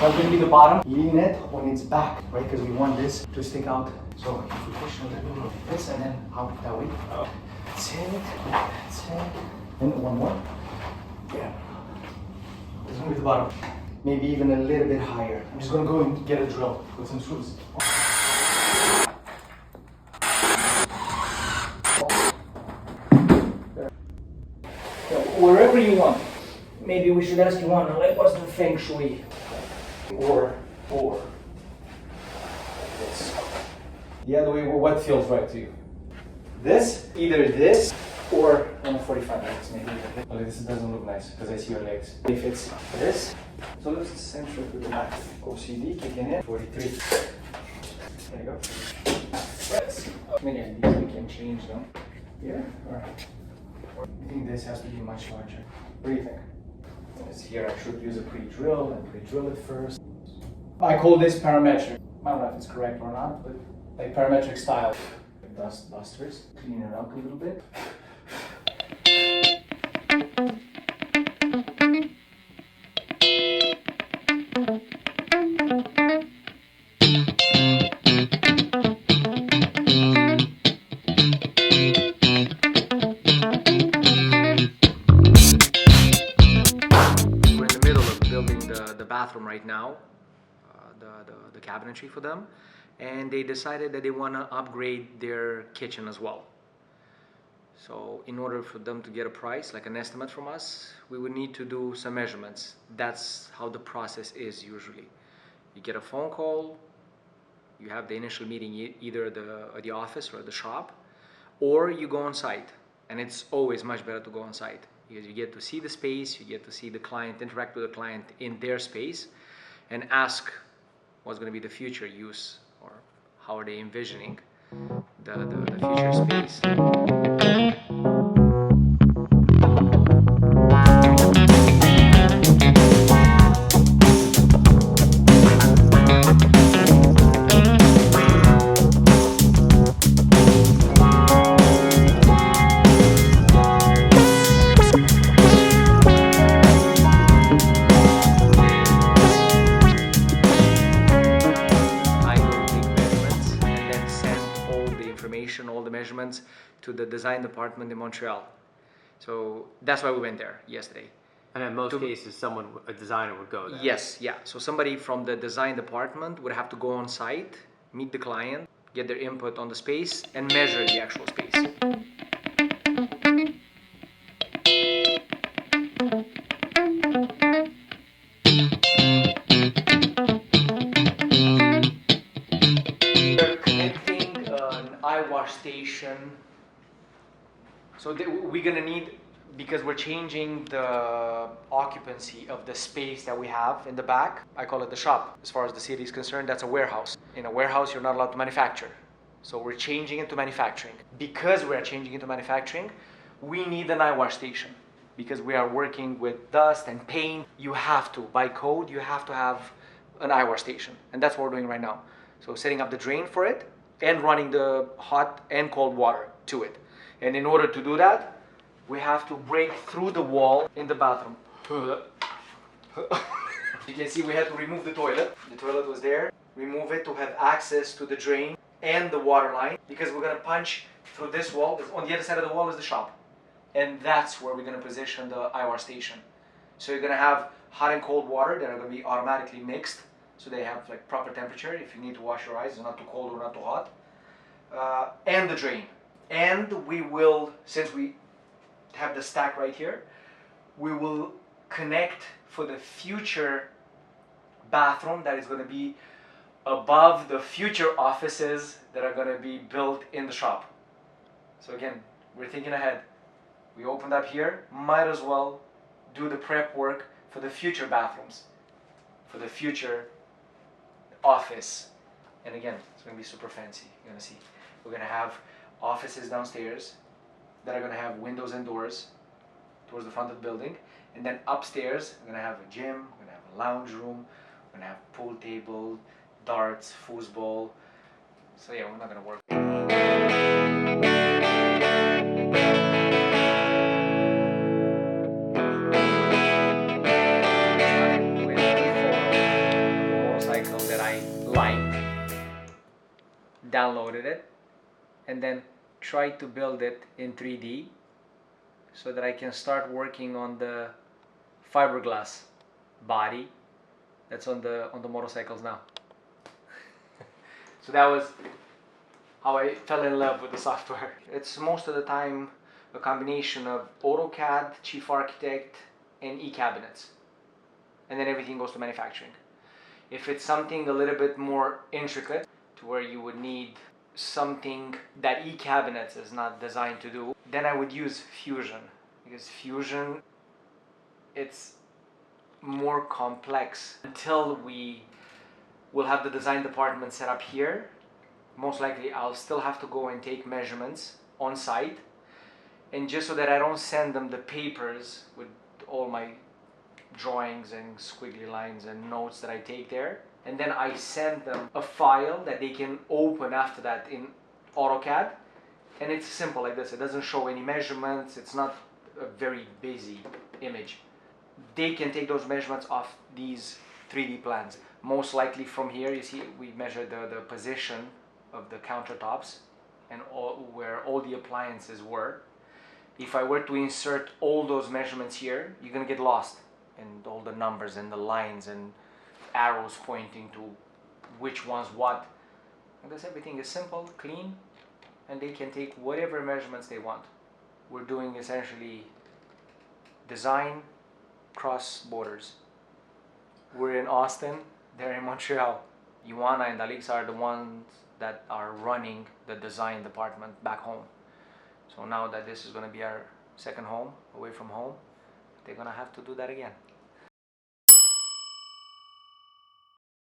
That's going to be the bottom. Lean it on its back, right? Because we want this to stick out. So if we push a little bit like this and then out that way. That's it. That's it. And one more. Yeah. This is going to be the bottom. Maybe even a little bit higher. I'm just going to go and get a drill with some screws. Wherever you want. Maybe we should ask you one, like, what's the feng shui? Or this. The other way, what feels right to you? This, either this, or 45 minutes maybe. Well, this doesn't look nice, because I see your legs. If it's this, so let's center to the back. OCD, kicking in, 43. There you go. Yes. Again, these we can change them. Here, alright. I think this has to be much larger. What do you think? Here I should use a pre-drill and pre-drill it first. I call this parametric. I don't know if it's correct or not, but like parametric style. Dust busters, clean it up a little bit. Bathroom right now, the cabinetry for them, and they decided that they want to upgrade their kitchen as well. So in order for them to get a price, like an estimate from us, we would need to do some measurements. That's how the process is usually. You get a phone call, you have the initial meeting either at the office or at the shop, or you go on site, and it's always much better to go on site. Because you get to see the space, you get to see the client, interact with the client in their space, and ask what's going to be the future use, or how are they envisioning the future space. All the measurements to the design department in Montreal. So that's why we went there yesterday. And in most cases, a designer would go there. Yes, yeah. So somebody from the design department would have to go on site, meet the client, get their input on the space, and measure the actual space. Wash station. So we're gonna need, because we're changing the occupancy of the space that we have in the back. I call it the shop. As far as the city is concerned, that's a warehouse. In a warehouse, you're not allowed to manufacture. So we're changing it to manufacturing. Because we're changing it to manufacturing, we need an eye wash station. Because we are working with dust and paint, you have to, by code, you have to have an eye wash station. And that's what we're doing right now. So setting up the drain for it, and running the hot and cold water to it. And in order to do that, we have to break through the wall in the bathroom. You can see we had to remove the toilet. The toilet was there. Remove it to have access to the drain and the water line, because we're gonna punch through this wall. On the other side of the wall is the shop. And that's where we're gonna position the IR station. So you're gonna have hot and cold water that are gonna be automatically mixed. So they have like proper temperature if you need to wash your eyes, it's not too cold or not too hot. And the drain. And we will, since we have the stack right here, we will connect for the future bathroom that is going to be above the future offices that are going to be built in the shop. So again, we're thinking ahead. We opened up here, might as well do the prep work for the future bathrooms, for the future office. And again, it's going to be super fancy. You're going to see. We're going to have offices downstairs that are going to have windows and doors towards the front of the building. And then upstairs, we're going to have a gym, we're going to have a lounge room, we're going to have pool table, darts, foosball. So yeah, we're not going to work. line, downloaded it, and then tried to build it in 3D so that I can start working on the fiberglass body that's on the motorcycles now. So that was how I fell in love with the software. It's most of the time a combination of AutoCAD, Chief Architect, and eCabinets, and then everything goes to manufacturing. If it's something a little bit more intricate, to where you would need something that eCabinets is not designed to do, then I would use Fusion, because Fusion, it's more complex. Until we will have the design department set up here, most likely I'll still have to go and take measurements on site, and just so that I don't send them the papers with all my drawings and squiggly lines and notes that I take there, and then I send them a file that they can open after that in AutoCAD, and it's simple like this. It doesn't show any measurements, it's not a very busy image. They can take those measurements off these 3D plans. Most likely from here, you see we measured the position of the countertops and where all the appliances were. If I were to insert all those measurements here, you're gonna get lost in all the numbers and the lines and arrows pointing to which one's what. And thus everything is simple, clean, and they can take whatever measurements they want. We're doing essentially design cross borders. We're in Austin, they're in Montreal. Ioana and Alex are the ones that are running the design department back home. So now that this is going to be our second home, away from home, they're going to have to do that again.